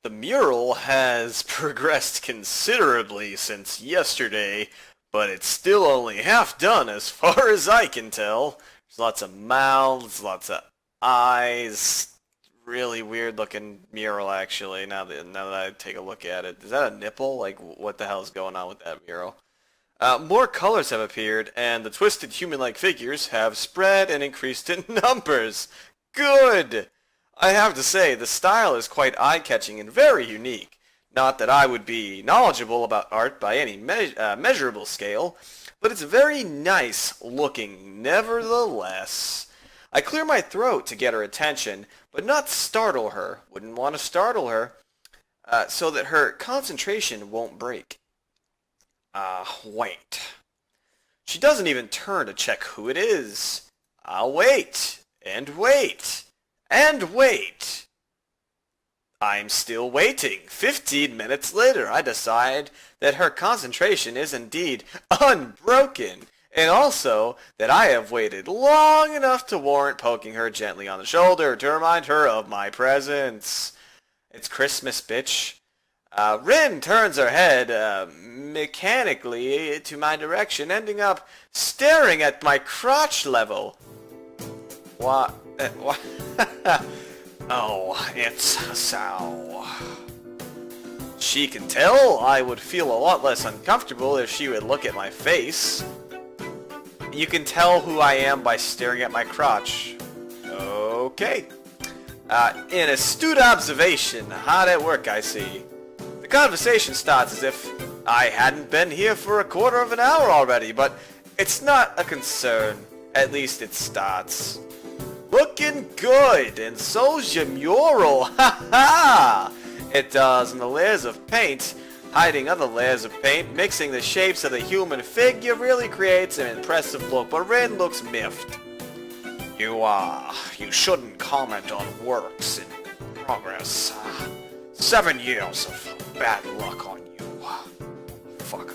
The mural has progressed considerably since yesterday, but it's still only half done as far as I can tell. There's lots of mouths, lots of eyes. Really weird looking mural actually, now that I take a look at it. Is that a nipple? Like what the hell is going on with that mural? More colors have appeared, and the twisted human-like figures have spread and increased in numbers. Good! I have to say, the style is quite eye-catching and very unique. Not that I would be knowledgeable about art by any measurable scale, but it's very nice looking nevertheless. I clear my throat to get her attention, but not startle her. Wouldn't want to startle her, so that her concentration won't break. Wait. She doesn't even turn to check who it is. I'll wait, and wait. And wait! I'm still waiting. 15 minutes later, I decide that her concentration is indeed unbroken, and also that I have waited long enough to warrant poking her gently on the shoulder to remind her of my presence. It's Christmas, bitch. Rin turns her head mechanically to my direction, ending up staring at my crotch level. What? Oh, it's so. She can tell I would feel a lot less uncomfortable if she would look at my face. You can tell who I am by staring at my crotch. Okay. An astute observation. Hard at work, I see. The conversation starts as if I hadn't been here for a quarter of an hour already, but it's not a concern. At least it starts. Looking good, and so's your mural, ha ha! It does, and the layers of paint, hiding other layers of paint, mixing the shapes of the human figure really creates an impressive look, but Rin looks miffed. You shouldn't comment on works in progress. 7 years of bad luck on you. Fucker.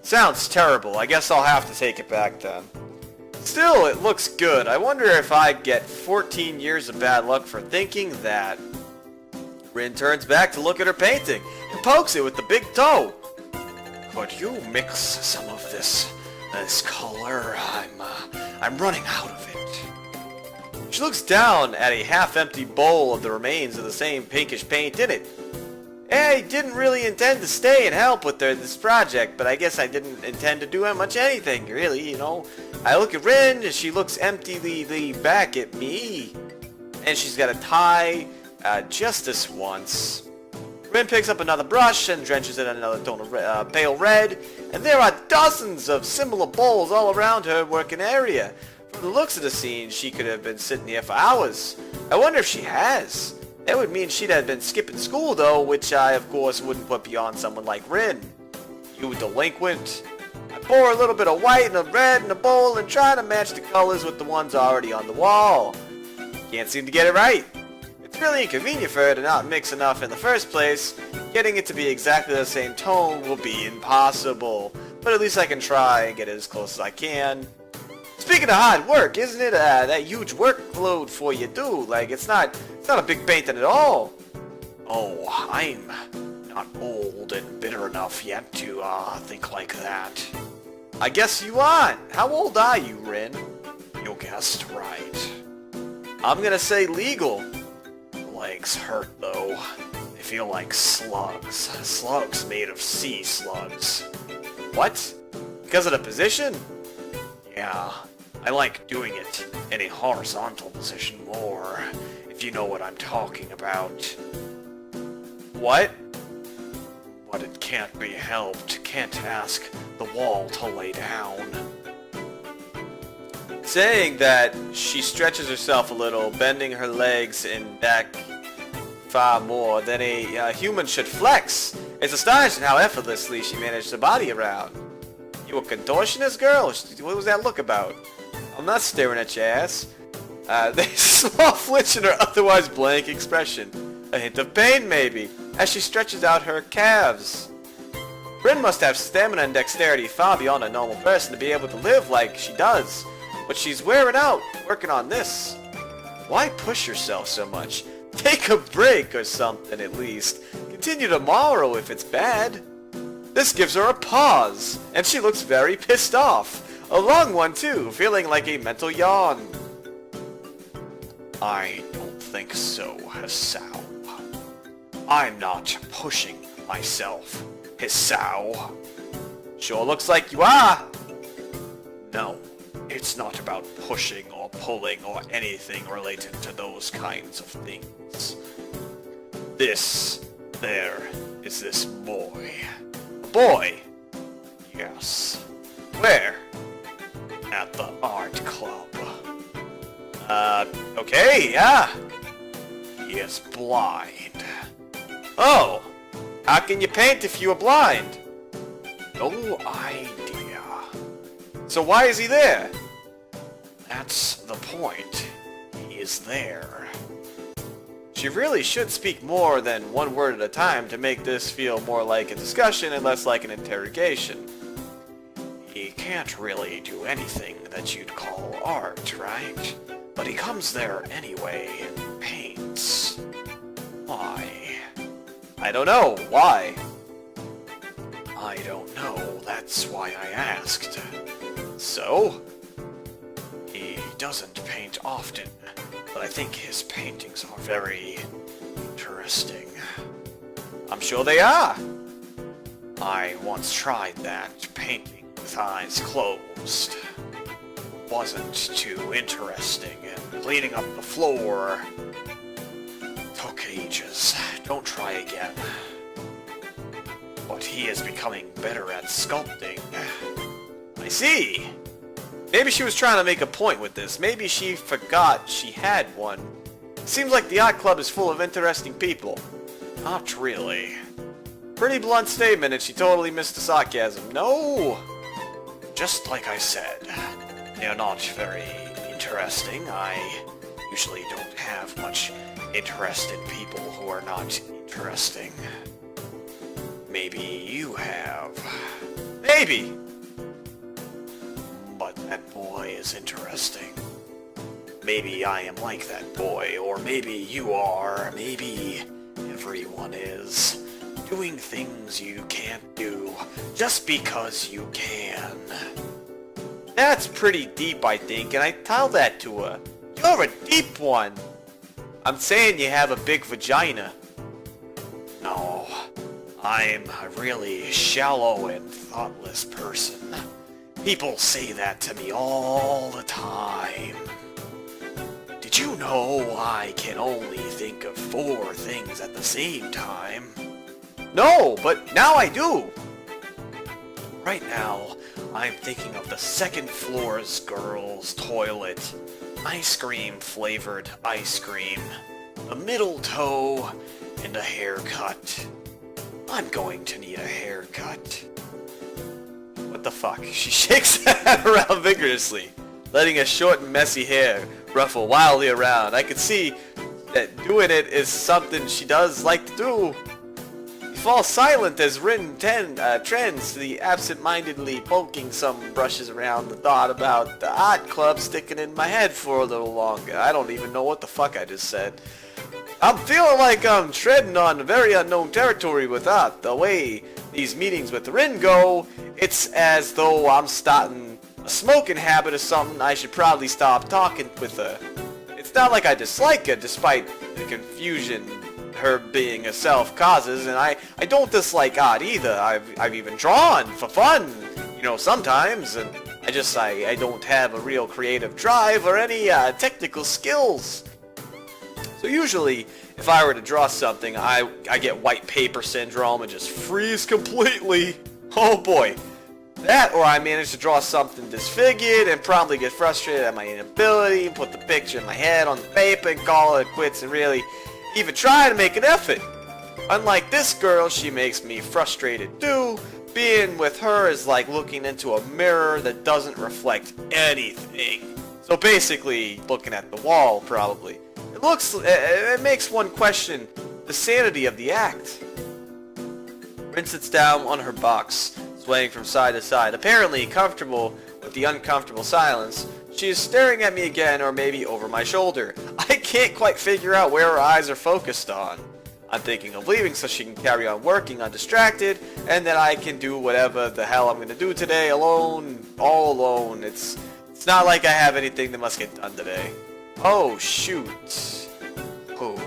Sounds terrible, I guess I'll have to take it back then. Still, it looks good. I wonder if I get 14 years of bad luck for thinking that. Rin turns back to look at her painting and pokes it with the big toe. Could you mix some of this color? I'm running out of it. She looks down at a half-empty bowl of the remains of the same pinkish paint in it. I didn't really intend to stay and help with this project, but I guess I didn't intend to do much anything, really, you know. I look at Rin, and she looks emptily back at me. And she's got a tie, just this once. Rin picks up another brush and drenches it in another tone of pale red, and there are dozens of similar bowls all around her working area. From the looks of the scene, she could have been sitting here for hours. I wonder if she has. That would mean she'd have been skipping school, though, which I, of course, wouldn't put beyond someone like Rin. You delinquent. I pour a little bit of white and a red in a bowl and try to match the colors with the ones already on the wall. Can't seem to get it right. It's really inconvenient for her to not mix enough in the first place. Getting it to be exactly the same tone will be impossible. But at least I can try and get it as close as I can. Speaking of hard work, isn't it that huge workload for you, dude? Like, it's not a big painting at all. Oh, I'm not old and bitter enough yet to think like that. I guess you aren't. How old are you, Rin? You guessed right. I'm gonna say legal. Legs hurt, though. They feel like slugs. Slugs made of sea slugs. What? Because of the position? Yeah. I like doing it in a horizontal position more, if you know what I'm talking about. What? But it can't be helped. Can't ask the wall to lay down. Saying that, she stretches herself a little, bending her legs and back far more than a human should flex. It's astonishing how effortlessly she managed to body around. You a contortionist, girl? What was that look about? I'm not staring at your ass. There's a small flinch in her otherwise blank expression. A hint of pain, maybe, as she stretches out her calves. Rin must have stamina and dexterity far beyond a normal person to be able to live like she does. But she's wearing out, working on this. Why push yourself so much? Take a break or something at least. Continue tomorrow if it's bad. This gives her a pause, and she looks very pissed off. A long one too, feeling like a mental yawn. I don't think so, Hisao. I'm not pushing myself, Hisao. Sure looks like you are. No, it's not about pushing or pulling or anything related to those kinds of things. There is this boy. A boy? Yes. Where? At the art club. Okay, yeah. He is blind. Oh, how can you paint if you are blind? No idea. So why is he there? That's the point. He is there. She really should speak more than one word at a time to make this feel more like a discussion and less like an interrogation. He can't really do anything that you'd call art, right? But he comes there anyway and paints. Why? I don't know. Why? I don't know. That's why I asked. So? He doesn't paint often, but I think his paintings are very interesting. I'm sure they are. I once tried that, painting with eyes closed. Wasn't too interesting, and cleaning up the floor took ages. Don't try again. But he is becoming better at sculpting. I see. Maybe she was trying to make a point with this. Maybe she forgot she had one. Seems like the art club is full of interesting people. Not really. Pretty blunt statement, and she totally missed the sarcasm. No! Just like I said, they are not very interesting. I usually don't have much interest in people who are not interesting. Maybe you have. Maybe! But that boy is interesting. Maybe I am like that boy, or maybe you are, maybe everyone is. Doing things you can't do, just because you can. That's pretty deep, I think, and I tell that to her. You're a deep one! I'm saying you have a big vagina. No, I'm a really shallow and thoughtless person. People say that to me all the time. Did you know I can only think of 4 things at the same time? No, but now I do. Right now, I'm thinking of the second floor's girls' toilet, ice cream flavored ice cream, a middle toe, and a haircut. I'm going to need a haircut. What the fuck? She shakes her head around vigorously, letting her short and messy hair ruffle wildly around. I could see that doing it is something she does like to do. He falls silent as Rin trends to the absent-mindedly poking some brushes around the thought about the art club sticking in my head for a little longer. I don't even know what the fuck I just said. I'm feeling like I'm treading on very unknown territory with art. The way these meetings with Rin go, it's as though I'm starting a smoking habit or something. I should probably stop talking with her. It's not like I dislike her, despite the confusion her being herself causes, and I don't dislike art either. I've even drawn for fun, you know, sometimes, and I don't have a real creative drive or any technical skills. So usually, if I were to draw something, I get white paper syndrome and just freeze completely. Oh boy. That, or I manage to draw something disfigured and probably get frustrated at my inability, put the picture in my head on the paper and call it quits and really even try to make an effort. Unlike this girl, she makes me frustrated too. Being with her is like looking into a mirror that doesn't reflect anything. So basically, looking at the wall, probably. It makes one question the sanity of the act. Rin sits down on her box, swaying from side to side, apparently comfortable with the uncomfortable silence. She is staring at me again, or maybe over my shoulder. I can't quite figure out where her eyes are focused on. I'm thinking of leaving so she can carry on working undistracted, and then I can do whatever the hell I'm gonna do today alone, all alone. It's not like I have anything that must get done today. Oh, shoot. Who?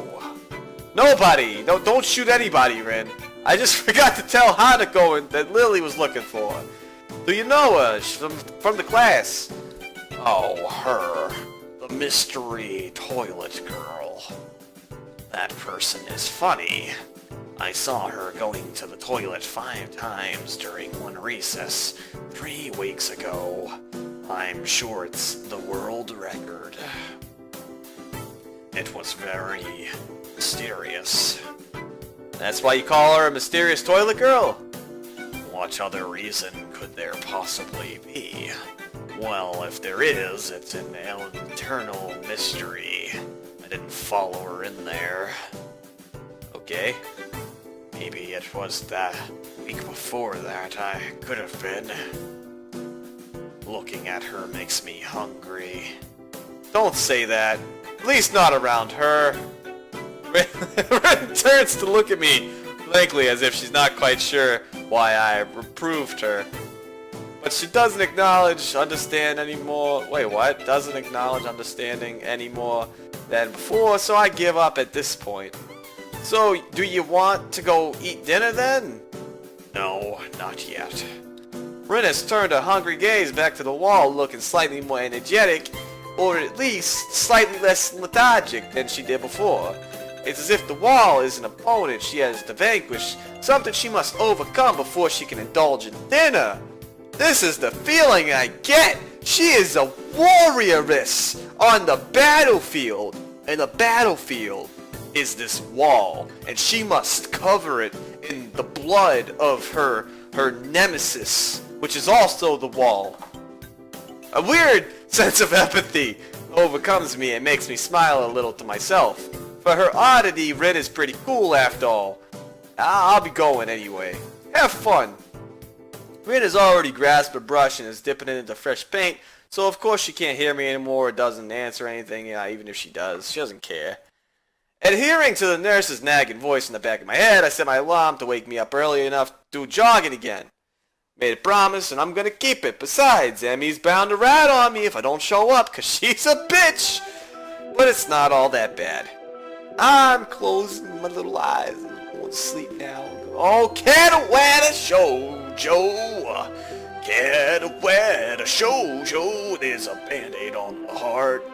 Nobody! No, don't shoot anybody, Rin. I just forgot to tell Hanako that Lily was looking for. Do you know her? She's from the class. Oh, her. The mystery toilet girl. That person is funny. I saw her going to the toilet 5 times during one recess 3 weeks ago. I'm sure it's the world record. It was very mysterious. That's why you call her a mysterious toilet girl? What other reason could there possibly be? Well, if there is, it's an internal mystery. I didn't follow her in there. Okay. Maybe it was that week before that I could have been. Looking at her makes me hungry. Don't say that. At least not around her. Ren turns to look at me blankly as if she's not quite sure why I reproved her. But she doesn't understand anymore. Wait, what? Doesn't acknowledge understanding anymore than before, so I give up at this point. So, do you want to go eat dinner then? No, not yet. Rin has turned a hungry gaze back to the wall, looking slightly more energetic, or at least slightly less lethargic than she did before. It's as if the wall is an opponent she has to vanquish, something she must overcome before she can indulge in dinner. This is the feeling I get! She is a warrioress on the battlefield, and the battlefield is this wall, and she must cover it in the blood of her nemesis, which is also the wall. A weird sense of empathy overcomes me and makes me smile a little to myself. For her oddity, Rin is pretty cool after all. I'll be going anyway. Have fun. Rin has already grasped a brush and is dipping it into fresh paint, so of course she can't hear me anymore or doesn't answer anything, even if she does. She doesn't care. Adhering to the nurse's nagging voice in the back of my head, I set my alarm to wake me up early enough to do jogging again. Made a promise, and I'm gonna keep it. Besides, Emmy's bound to rat on me if I don't show up, cause she's a bitch! But it's not all that bad. I'm closing my little eyes and going to sleep now. Oh, Katawa Shoujo! Katawa Shoujo! There's a band-aid on the heart.